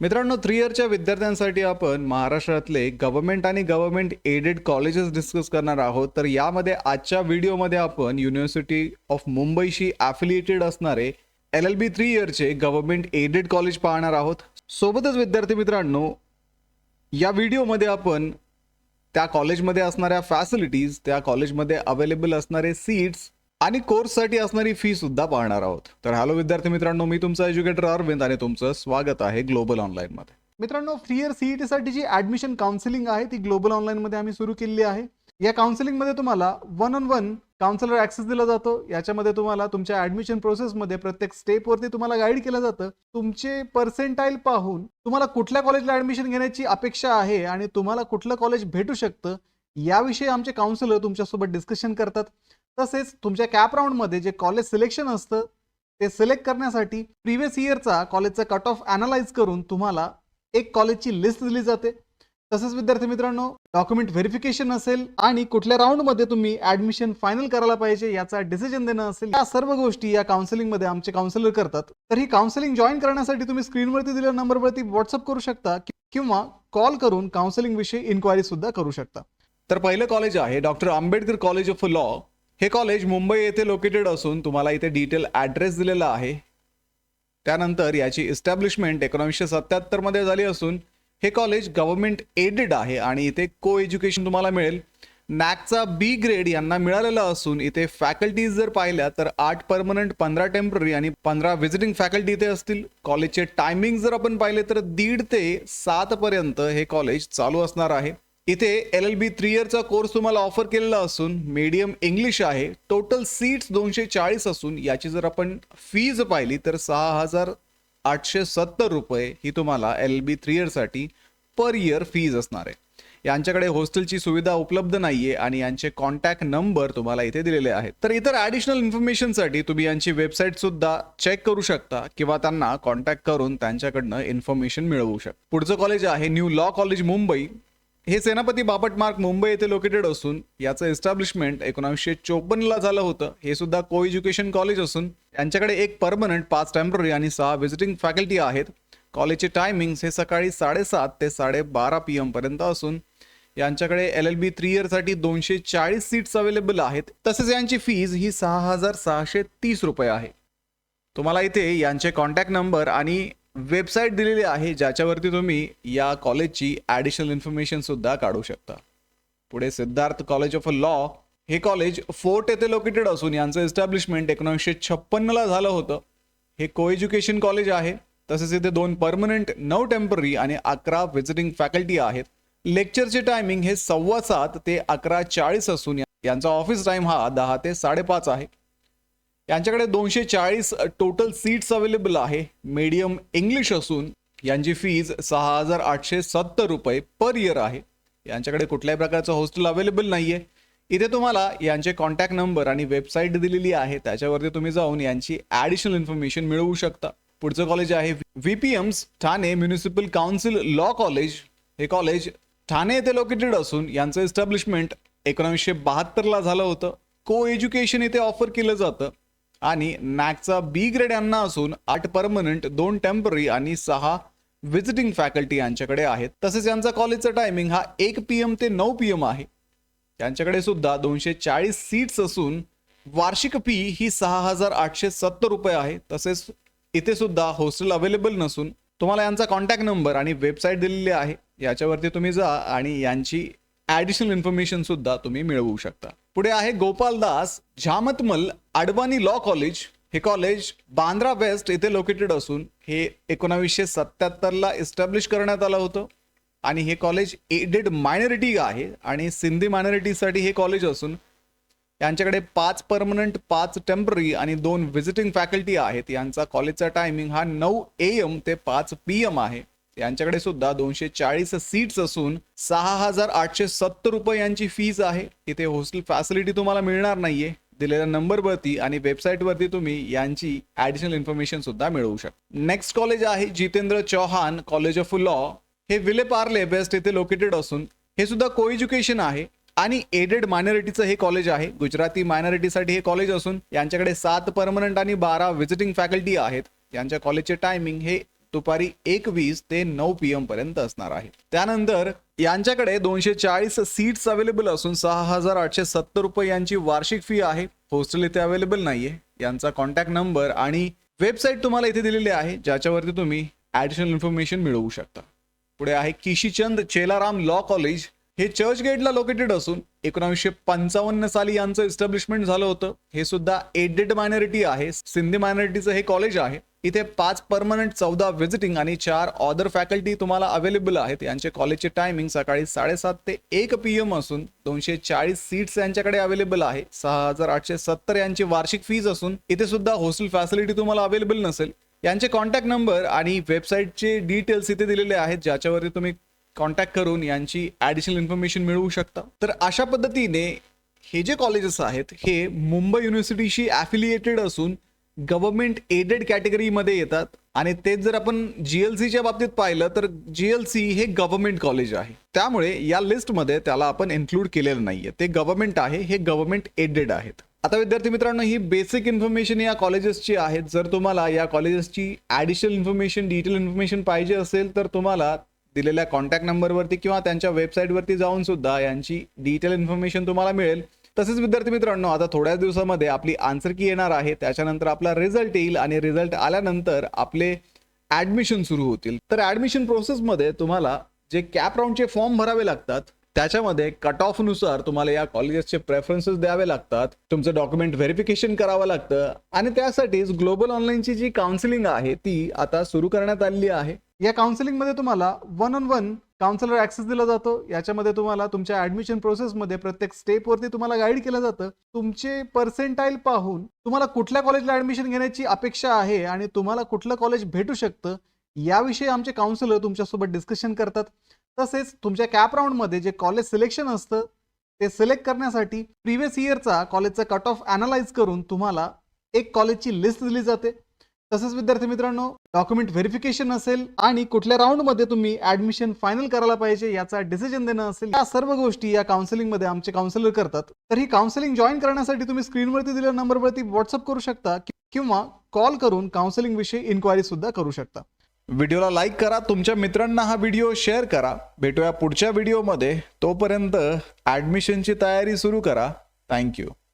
मित्रांनो, 3 इयरच्या विद्यार्थ्यांसाठी आपण महाराष्ट्रातले गव्हर्नमेंट आणि गव्हर्नमेंट एडेड कॉलेजेस डिस्कस करणार आहोत. तर यामध्ये आजच्या व्हिडिओमध्ये आपण युनिव्हर्सिटी ऑफ मुंबईशी ॲफिलिएटेड असणारे LLB 3 इयरचे गव्हर्नमेंट एडेड कॉलेज पाहणार आहोत. सोबतच विद्यार्थी मित्रांनो, या व्हिडिओमध्ये आपण त्या कॉलेजमध्ये असणाऱ्या फॅसिलिटीज, त्या कॉलेजमध्ये अवेलेबल असणारे सीट्स आणि कोर्ससाठी असणारी फी सुद्धा पाहणार आहोत. तर हॅलो विद्यार्थी मित्रांनो, मी तुमचा एज्युकेटर अरविंद आणि तुमचं स्वागत आहे ग्लोबल ऑनलाईनमध्ये. मित्रांनो, 3 इयर CET साठी जी ॲडमिशन काउन्सिलिंग आहे ती ग्लोबल ऑनलाईनमध्ये आम्ही सुरू केलेली आहे. या काउन्सिलिंगमध्ये तुम्हाला 1-on-1 काउन्सिलर ॲक्सेस दिला जातो. याच्यामध्ये तुम्हाला तुमच्या ॲडमिशन प्रोसेसमध्ये प्रत्येक स्टेपवरती तुम्हाला गाईड केलं जातं. तुमचे पर्सेंटाईल पाहून तुम्हाला कुठल्या कॉलेजला ॲडमिशन घेण्याची अपेक्षा आहे आणि तुम्हाला कुठलं कॉलेज भेटू शकतं याविषयी आमचे काउन्सिलर तुमच्यासोबत डिस्कशन करतात. तसेच तुमच्या कॅप राऊंडमध्ये जे कॉलेज सिलेक्शन असतं ते सिलेक्ट करण्यासाठी प्रिव्हियस इयरचा कॉलेजचा कट ऑफ ॲनालाइज करून तुम्हाला एक कॉलेजची लिस्ट दिली जाते. तसेच विद्यार्थी मित्रांनो, डॉक्युमेंट व्हेरिफिकेशन असेल आणि कुठल्या राऊंडमध्ये तुम्ही ॲडमिशन फायनल करायला पाहिजे याचा डिसिजन देणं असेल, या सर्व गोष्टी या काउन्सिलिंगमध्ये आमचे काउन्सिलर करतात. तर ही काउन्सिलिंग जॉईन करण्यासाठी तुम्ही स्क्रीनवरती दिलेल्या नंबरवरती व्हॉट्सअप करू शकता किंवा कॉल करून काउन्सिलिंग विषयी इन्क्वायरी सुद्धा करू शकता. तर पहिलं कॉलेज आहे doctor Ambedkar college of law. हे कॉलेज मुंबई येथे लोकेटेड असून तुम्हाला इथे डिटेल ॲड्रेस दिलेला आहे. त्यानंतर याची इस्टॅब्लिशमेंट 1977 मध्ये झाली असून हे कॉलेज गव्हर्नमेंट एडेड आहे आणि इथे को एज्युकेशन तुम्हाला मिळेल. नॅकचा B ग्रेड यांना मिळालेला असून इथे फॅकल्टीज जर पाहिल्या तर 8 परमनंट, 15 टेम्पररी आणि 15 व्हिजिटिंग फॅकल्टी इथे असतील. कॉलेजचे टायमिंग जर आपण पाहिले तर 1:30 ते 7 पर्यंत हे कॉलेज चालू असणार आहे. इथे LLB 3 इयरचा कोर्स तुम्हाला ऑफर केलेला असून मीडियम इंग्लिश आहे. टोटल सीट्स 240 असून याची जर आपण फीज पाहिली तर 6,870 रुपये ही तुम्हाला LLB 3 इयरसाठी पर इयर फीज असणार आहे. यांच्याकडे हॉस्टेलची सुविधा उपलब्ध नाहीये आणि यांचे कॉन्टॅक्ट नंबर तुम्हाला इथे दिलेले आहेत. तर इतर ॲडिशनल इन्फॉर्मेशनसाठी तुम्ही यांची वेबसाईट सुद्धा चेक करू शकता किंवा त्यांना कॉन्टॅक्ट करून त्यांच्याकडनं इन्फॉर्मेशन मिळवू शकता. पुढचं कॉलेज आहे न्यू लॉ कॉलेज मुंबई. हे सेनापती बापट मार्ग मुंबई येथे लोकेटेड असून याचं एस्टॅब्लिशमेंट 1954 ला झालं होतं. हे सुद्धा को एज्युकेशन कॉलेज असून यांच्याकडे 1 परमनंट, 5 टेम्पररी आणि 6 व्हिजिटिंग फॅकल्टी आहेत. कॉलेजचे टायमिंग्स हे सकाळी 7:30 ते 12:30 PM पर्यंत असून यांच्याकडे LLB 3 इयरसाठी 240 सीट्स अवेलेबल आहेत. तसेच यांची फीज ही 6,630 रुपये आहे. तुम्हाला इथे यांचे कॉन्टॅक्ट नंबर आणि वेबसाईट दिलेली आहे ज्याच्यावरती तुम्ही या कॉलेजची ॲडिशनल इन्फॉर्मेशन सुद्धा काढू शकता. पुढे सिद्धार्थ कॉलेज ऑफ लॉ. हे कॉलेज फोर्ट येथे लोकेटेड असून यांचं एस्टॅब्लिशमेंट 1956 ला झालं होतं. हे को एज्युकेशन कॉलेज आहे. तसेच इथे 2 परमनंट, 9 टेम्पररी आणि 11 व्हिजिटिंग फॅकल्टी आहेत. लेक्चरचे टायमिंग हे 7:15 ते 11:40 असून यांचा ऑफिस टाइम हा 10 ते 5:30 आहे. यांच्याकडे 240 टोटल सीट्स अवेलेबल आहे. मीडियम इंग्लिश असून यांची फीज 6,870 रुपये पर इयर आहे. यांच्याकडे कुठल्याही प्रकारचं हॉस्टेल अवेलेबल नाहीये. इथे तुम्हाला यांचे कॉन्टॅक्ट नंबर आणि वेबसाईट दिलेली आहे, त्याच्यावरती तुम्ही जाऊन यांची ॲडिशनल इन्फॉर्मेशन मिळवू शकता. पुढचं कॉलेज आहे VPMs Thane municipal council law college. हे कॉलेज ठाणे येथे लोकेटेड असून यांचं एस्टॅब्लिशमेंट 1972 ला झालं होतं. को एज्युकेशन इथे ऑफर केलं जातं आणि नॅकचा B ग्रेड यांना असून 8 परमनंट, 2 टेम्पररी आणि 6 व्हिजिटिंग फॅकल्टी यांच्याकडे आहेत. तसेच यांचा कॉलेजचा टायमिंग हा 1 PM ते 9 PM आहे. यांच्याकडे सुद्धा 240 सीट्स असून वार्षिक फी ही 6,870 रुपये आहे. तसेच इथे सुद्धा हॉस्टेल अवेलेबल नसून तुम्हाला यांचा कॉन्टॅक्ट नंबर आणि वेबसाईट दिलेली आहे, याच्यावरती तुम्ही जा आणि यांची ॲडिशनल इन्फॉर्मेशन सुद्धा तुम्ही मिळवू शकता. पुढे आहे गोपालदास झामतमल अडवाणी लॉ कॉलेज. हे कॉलेज बांद्रा वेस्ट येथे लोकेटेड असून हे 1977 ला एस्टॅब्लिश करण्यात आलं होतं आणि हे कॉलेज एडेड मायनॉरिटी आहे आणि सिंधी मायनॉरिटीसाठी हे कॉलेज असून यांच्याकडे 5 परमनंट, 5 टेम्पररी आणि 2 व्हिजिटिंग फॅकल्टी आहेत. यांचा कॉलेजचा टायमिंग हा 9 AM ते 5 PM आहे. यांच्याकडे सुद्धा 240 सीट्स असून 6,870 रुपये यांची फीज आहे. इथे हॉस्टेल फॅसिलिटी तुम्हाला मिळणार नाहीये. दिलेल्या नंबरवरती आणि वेबसाईटवरती तुम्ही यांची ॲडिशनल इन्फॉर्मेशन सुद्धा मिळवू शकता. नेक्स्ट कॉलेज आहे Jitendra Chauhan college of law. हे विले पार्ले वेस्ट येथे लोकेटेड असून हे सुद्धा को एज्युकेशन आहे आणि एडेड मायनॉरिटीचं हे कॉलेज आहे. गुजराती मायनॉरिटीसाठी हे कॉलेज असून यांच्याकडे 7 परमनंट आणि 12 व्हिजिटिंग फॅकल्टी आहेत. यांच्या कॉलेजचे टायमिंग हे दुपारी 1:20 ते 9 PM पर्यंत असणार आहे. त्यानंतर यांच्याकडे 240 सीट्स अवेलेबल असून 6,870 रुपये यांची वार्षिक फी आहे. हॉस्टेल इथे अवेलेबल नाहीये. यांचा कॉन्टॅक्ट नंबर आणि वेबसाईट तुम्हाला इथे दिलेली आहे, ज्याच्यावरती तुम्ही ॲडिशनल इन्फॉर्मेशन मिळवू शकता. पुढे आहे किशीचंद चेलाराम लॉ कॉलेज. हे चर्चगेटला लोकेटेड असून 1955 साली यांचं इस्टॅब्लिशमेंट झालं होतं. हे सुद्धा एडेड मायनॉरिटी आहे, सिंधी मायनॉरिटीचं हे कॉलेज आहे. इथे 5 परमनंट, 14 व्हिजिटिंग आणि 4 ऑदर फॅकल्टी तुम्हाला अवेलेबल आहेत. यांचे कॉलेजचे टायमिंग सकाळी 7:30 ते 1 PM असून 240 सीट्स यांच्याकडे अवेलेबल आहे. 6,870 यांची वार्षिक फीज असून इथे सुद्धा हॉस्टेल फॅसिलिटी तुम्हाला अवेलेबल नसेल. यांचे कॉन्टॅक्ट नंबर आणि वेबसाईटचे डिटेल्स इथे दिलेले आहेत, ज्याच्यावरती तुम्ही कॉन्टॅक्ट करून यांची ॲडिशनल इन्फॉर्मेशन मिळवू शकता. तर अशा पद्धतीने हे जे कॉलेजेस आहेत हे मुंबई युनिव्हर्सिटीशी ॲफिलिएटेड असून गव्हर्नमेंट एडेड कॅटेगरीमध्ये येतात. आणि तेच जर आपण GLCच्या बाबतीत पाहिलं तर GLC हे गव्हर्नमेंट कॉलेज आहे, त्यामुळे या लिस्टमध्ये त्याला आपण इन्क्लूड केलेलं नाहीये. ते गव्हर्नमेंट आहे, हे गव्हर्नमेंट एडेड आहेत. आता विद्यार्थी मित्रांनो, ही बेसिक इन्फॉर्मेशन या कॉलेजेसची आहेत. जर तुम्हाला या कॉलेजेसची ॲडिशनल इन्फॉर्मेशन, डिटेल इन्फॉर्मेशन पाहिजे असेल तर तुम्हाला दिलेल्या कॉन्टॅक्ट नंबरवरती किंवा त्यांच्या वेबसाईटवरती जाऊन सुद्धा यांची डिटेल इन्फॉर्मेशन तुम्हाला मिळेल. तसेच विद्यार्थी मित्रांनो, आता थोड्याच दिवसामध्ये आपली आन्सर की येणार आहे, त्याच्यानंतर आपला रिझल्ट येईल आणि रिझल्ट आल्यानंतर आपले ॲडमिशन सुरू होतील. तर ॲडमिशन प्रोसेसमध्ये तुम्हाला जे कॅप राऊंडचे फॉर्म भरावे लागतात, त्याच्यामध्ये कट ऑफ नुसार तुम्हाला या कॉलेजेसचे प्रेफरन्सेस द्यावे लागतात. तुमचं डॉक्युमेंट व्हेरिफिकेशन करावं लागतं आणि त्यासाठीच ग्लोबल ऑनलाईनची जी काउन्सिलिंग आहे ती आता सुरू करण्यात आलेली आहे. या काउन्सिलिंगमध्ये तुम्हाला 1-on-1 काउन्सिलर ॲक्सेस दिला जातो. याच्यामध्ये तुम्हाला तुमच्या ॲडमिशन प्रोसेसमध्ये प्रत्येक स्टेपवरती तुम्हाला गाईड केलं जातं. तुमचे पर्सेंटाईल पाहून तुम्हाला कुठल्या कॉलेजला ॲडमिशन घेण्याची अपेक्षा आहे आणि तुम्हाला कुठलं कॉलेज भेटू शकतं याविषयी आमचे काउन्सिलर तुमच्यासोबत डिस्कशन करतात. तसेच तुमच्या कॅप राऊंडमध्ये जे कॉलेज सिलेक्शन असतं ते सिलेक्ट करण्यासाठी प्रिव्हियस इयरचा कॉलेजचा कट ऑफ ॲनालाइज करून तुम्हाला एक कॉलेजची लिस्ट दिली जाते. तसंच विद्यार्थी मित्रांनो, डॉक्युमेंट व्हेरिफिकेशन असेल आणि कुठल्या राऊंडमध्ये तुम्ही ॲडमिशन फायनल करायला पाहिजे याचा डिसिजन देणं असेल, या सर्व गोष्टी या काउन्सिलिंगमध्ये आमचे काउन्सिलर करतात. तर ही काउन्सिलिंग जॉईन करण्यासाठी तुम्ही स्क्रीनवरती दिलेल्या नंबरवरती व्हॉट्सअप करू शकता किंवा कॉल करून काउन्सिलिंग विषयी इन्क्वायरी सुद्धा करू शकता. व्हिडिओला लाईक करा, तुमच्या मित्रांना हा व्हिडिओ शेअर करा. भेटूया पुढच्या व्हिडिओमध्ये. तोपर्यंत ॲडमिशनची तयारी सुरू करा. थँक्यू.